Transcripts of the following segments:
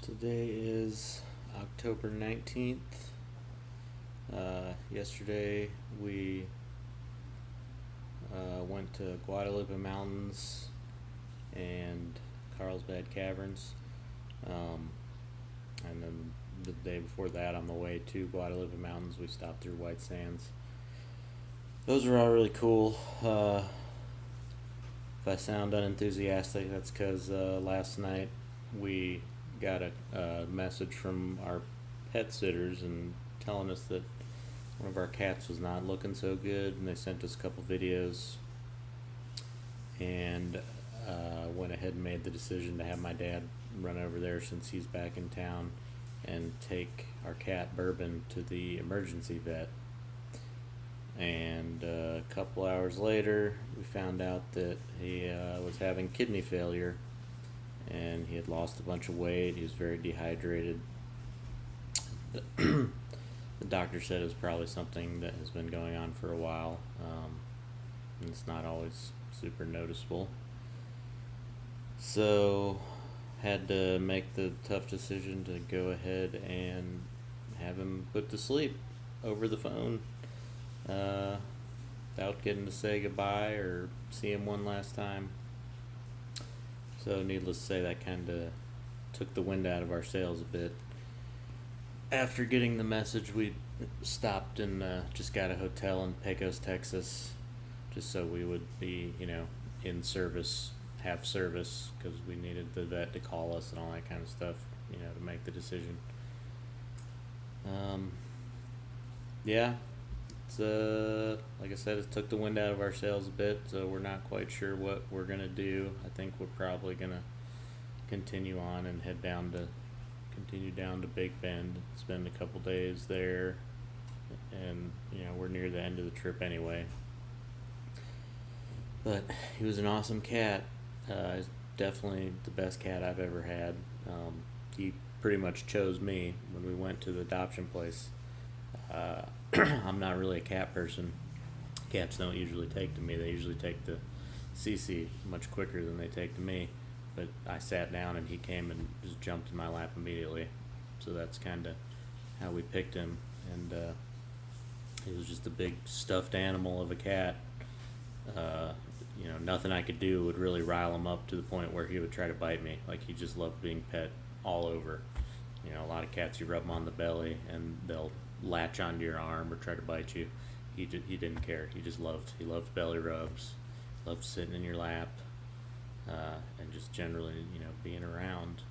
Today is October 19th. Yesterday we went to Guadalupe Mountains and Carlsbad Caverns. And then the day before that, on the way to Guadalupe Mountains, we stopped through White Sands. Those were all really cool. If I sound unenthusiastic, that's because last night we got a message from our pet sitters and telling us that one of our cats was not looking so good, and they sent us a couple videos. And went ahead and made the decision to have my dad run over there since he's back in town and take our cat Bourbon to the emergency vet. And a couple hours later, we found out that he was having kidney failure, and he had lost a bunch of weight. He was very dehydrated. The doctor said it was probably something that has been going on for a while, and it's not always super noticeable. So, had to make the tough decision to go ahead and have him put to sleep over the phone, without getting to say goodbye or see him one last time. So, needless to say, that kind of took the wind out of our sails a bit. After getting the message, we stopped and just got a hotel in Pecos, Texas, just so we would be, in service, have service, because we needed the vet to call us and all that kind of stuff, to make the decision. Yeah, it's like I said, it took the wind out of our sails a bit, so we're not quite sure what we're gonna do. I think we're probably gonna continue on and continue down to Big Bend, spend a couple days there, and we're near the end of the trip anyway. But he was an awesome cat. He's definitely the best cat I've ever had. He pretty much chose me when we went to the adoption place. I'm not really a cat person. Cats don't usually take to me. They usually take to Cece much quicker than they take to me. But I sat down and he came and just jumped in my lap immediately. So that's kind of how we picked him. And he was just a big stuffed animal of a cat. Nothing I could do would really rile him up to the point where he would try to bite me. Like, he just loved being pet all over. A lot of cats, you rub them on the belly and they'll latch onto your arm or try to bite you. He didn't care. He loved belly rubs, loved sitting in your lap, and just generally, being around.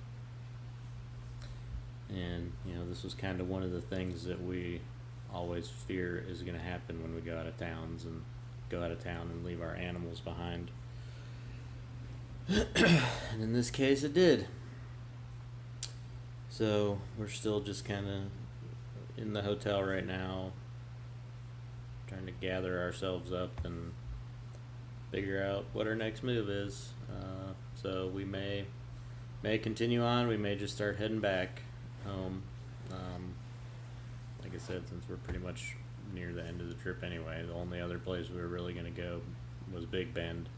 And, this was kind of one of the things that we always fear is going to happen when we go out of town and leave our animals behind. And in this case, it did. So we're still just kind of in the hotel right now, trying to gather ourselves up and figure out what our next move is. So we may continue on. We may just start heading back home. Like I said, since we're pretty much near the end of the trip anyway, the only other place we were really going to go was Big Bend.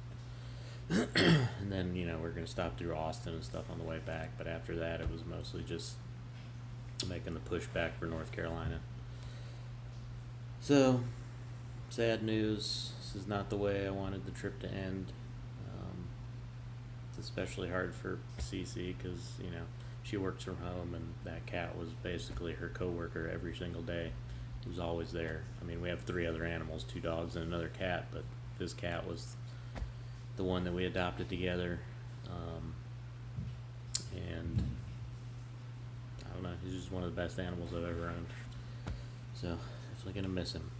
And then, we're going to stop through Austin and stuff on the way back. But after that, it was mostly just making the push back for North Carolina. So, sad news. This is not the way I wanted the trip to end. It's especially hard for Cece because, she works from home, and that cat was basically her coworker every single day. He was always there. I mean, we have 3 other animals, 2 dogs and another cat, but this cat was the one that we adopted together. And I don't know, he's just one of the best animals I've ever owned. So, definitely going to miss him.